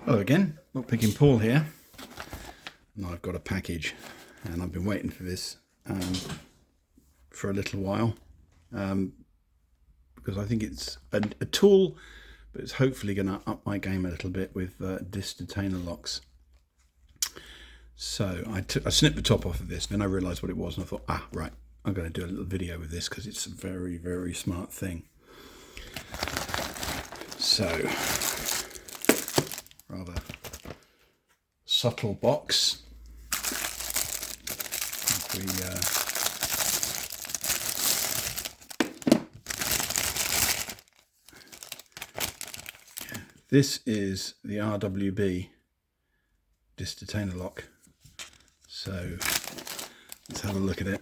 Hello again, lockpicking Paul here, and I've got a package, and I've been waiting for this for a little while because I think it's a tool, but it's hopefully going to up my game a little bit with this Detainer locks. So I snipped the top off of this, then I realised what it was, and I thought, right, I'm going to do a little video with this because it's a very, very smart thing. So, rather subtle box. This is the RWB Detainer lock. So let's have a look at it.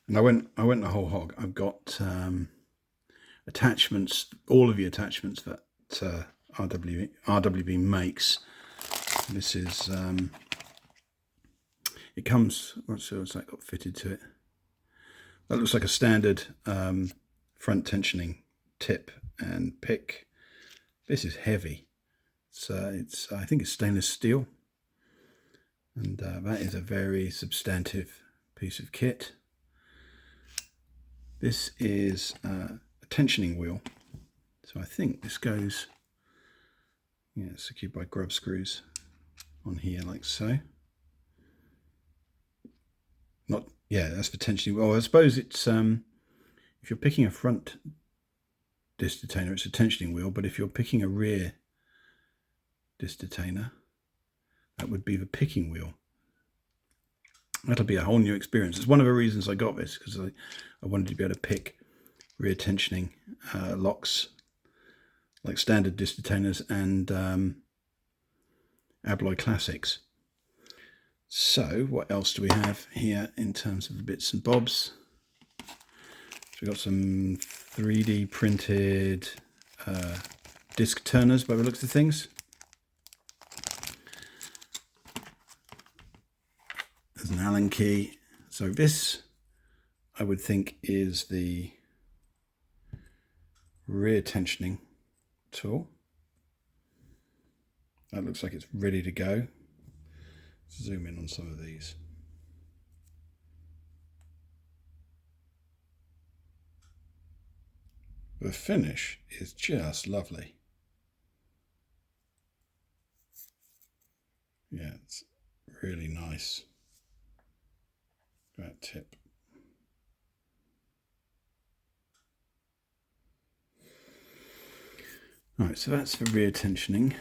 And I went the whole hog. I've got attachments, all of the attachments that RWB makes. This is it comes. What's that got fitted to it? That looks like a standard front tensioning tip and pick. This is heavy. It's I think it's stainless steel, and that is a very substantive piece of kit. This is a tensioning wheel, so I think this goes, secured by grub screws on here, like so. That's for tensioning. Well, I suppose it's if you're picking a front disc detainer, it's a tensioning wheel, but if you're picking a rear disc detainer, that would be the picking wheel. That'll be a whole new experience. It's one of the reasons I got this, because I wanted to be able to pick rear tensioning locks, like standard disc detainers and Abloy Classics. So what else do we have here in terms of the bits and bobs? So we've got some 3D printed disc turners by the looks of things. There's an Allen key. So this, I would think, is the rear tensioning tool. That looks like it's ready to go. Zoom in on some of these. The finish is just lovely. Yeah, it's really nice. That tip. Alright, so that's for rear tensioning.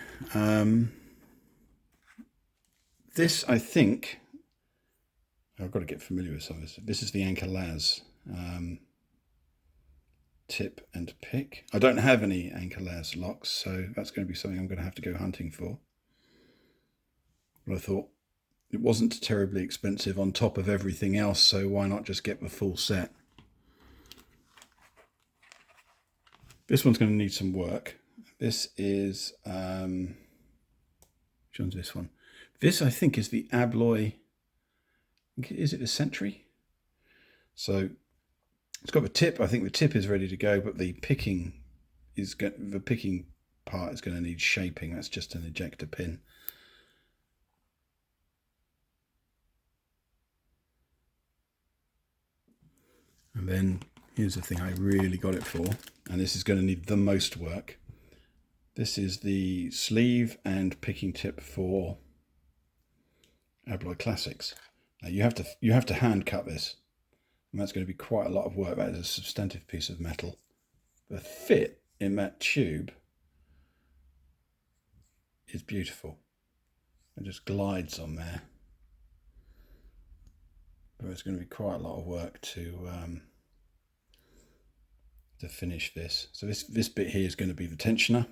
This, I think, I've got to get familiar with some of this. This is the Anchor Laz tip and pick. I don't have any Anchor Laz locks, so that's going to be something I'm going to have to go hunting for. But I thought it wasn't terribly expensive on top of everything else, so why not just get the full set? This one's going to need some work. This is, which one's this one? This, I think, is the Abloy, is it the Sentry? So it's got the tip. I think the tip is ready to go, but the picking part is going to need shaping. That's just an ejector pin. And then here's the thing I really got it for, and this is going to need the most work. This is the sleeve and picking tip for Abloy Classics. Now you have to hand cut this, and that's going to be quite a lot of work. That is a substantive piece of metal. The fit in that tube is beautiful. It just glides on there. But it's going to be quite a lot of work to finish this. So this bit here is going to be the tensioner,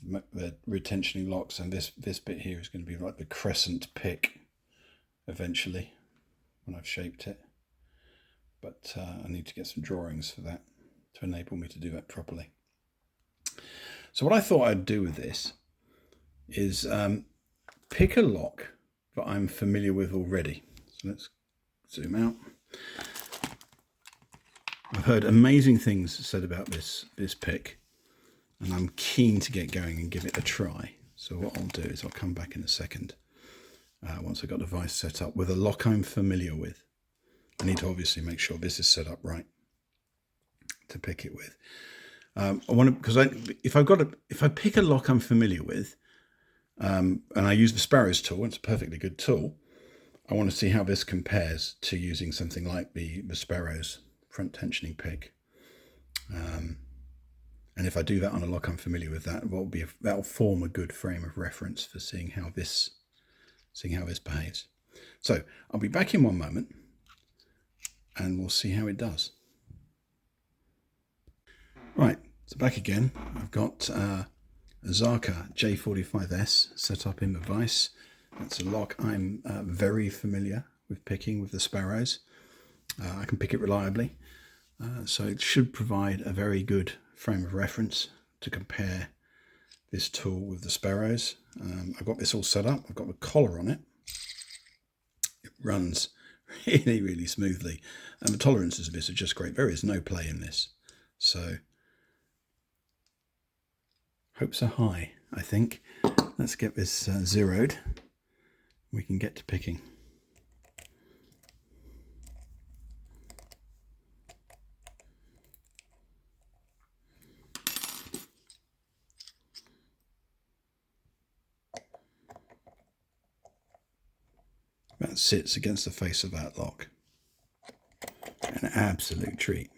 the retentioning locks, and this bit here is going to be like the crescent pick eventually when I've shaped it. But I need to get some drawings for that to enable me to do that properly. So what I thought I'd do with this is pick a lock but I'm familiar with already. So let's zoom out. I've heard amazing things said about this pick, and I'm keen to get going and give it a try. So what I'll do is I'll come back in a second once I've got the vise set up with a lock I'm familiar with. I need to obviously make sure this is set up right to pick it with. I want to, because if I pick a lock I'm familiar with, and I use the Sparrows tool, it's a perfectly good tool. I want to see how this compares to using something like the Sparrows front tensioning pick. And if I do that on a lock I'm familiar with, that'll form a good frame of reference for seeing how this behaves. So I'll be back in one moment, and we'll see how it does. Right, so back again. I've got a Zarker J45S set up in the vise. That's a lock I'm very familiar with picking with the Sparrows. I can pick it reliably, so it should provide a very good frame of reference to compare this tool with the Sparrows. I've got this all set up. I've got the collar on it. It runs really, really smoothly, and the tolerances of this are just great. There is no play in this, so hopes are high, I think. Let's get this zeroed. We can get to picking. That sits against the face of that lock. An absolute treat.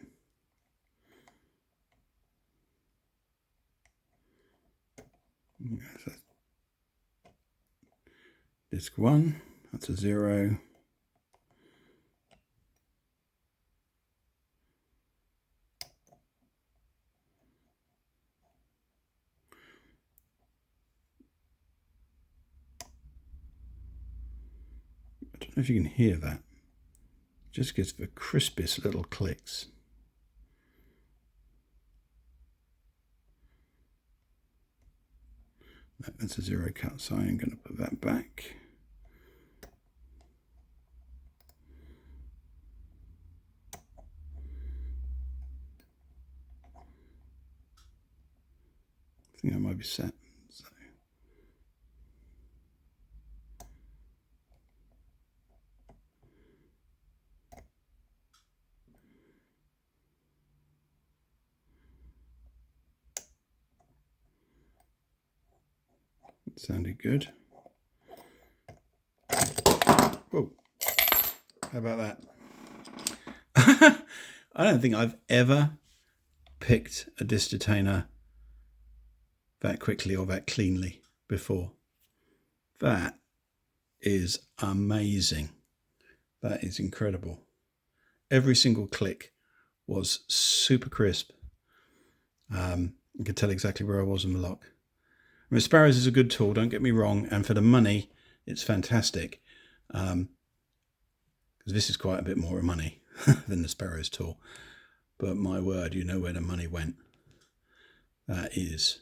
Disc 1, that's a 0. I don't know if you can hear that. It just gives the crispest little clicks. That's a 0 cut, so I'm going to put that back. I think I might be set. So. It sounded good. Whoa. How about that? I don't think I've ever picked a disc detainer that quickly or that cleanly before. That is amazing. That is incredible. Every single click was super crisp. You could tell exactly where I was in the lock. I mean, Sparrows is a good tool, don't get me wrong, and for the money, it's fantastic. Because this is quite a bit more money than the Sparrows tool. But my word, you know where the money went. That is,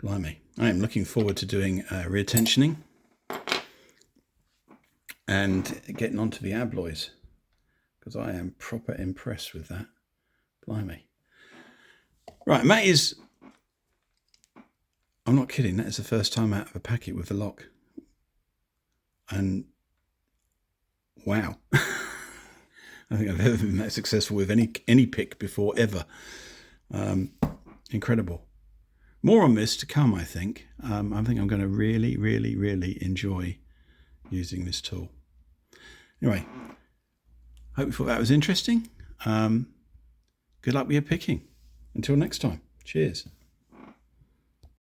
blimey. I am looking forward to doing rear tensioning and getting onto the abloys, because I am proper impressed with that. Blimey. Right, and that is, I'm not kidding, that is the first time out of a packet with the lock. And wow. I don't think I've ever been that successful with any pick before, ever. Incredible. More on this to come, I think. I think I'm going to really, really, really enjoy using this tool. Anyway, hope you thought that was interesting. Good luck with your picking. Until next time. Cheers.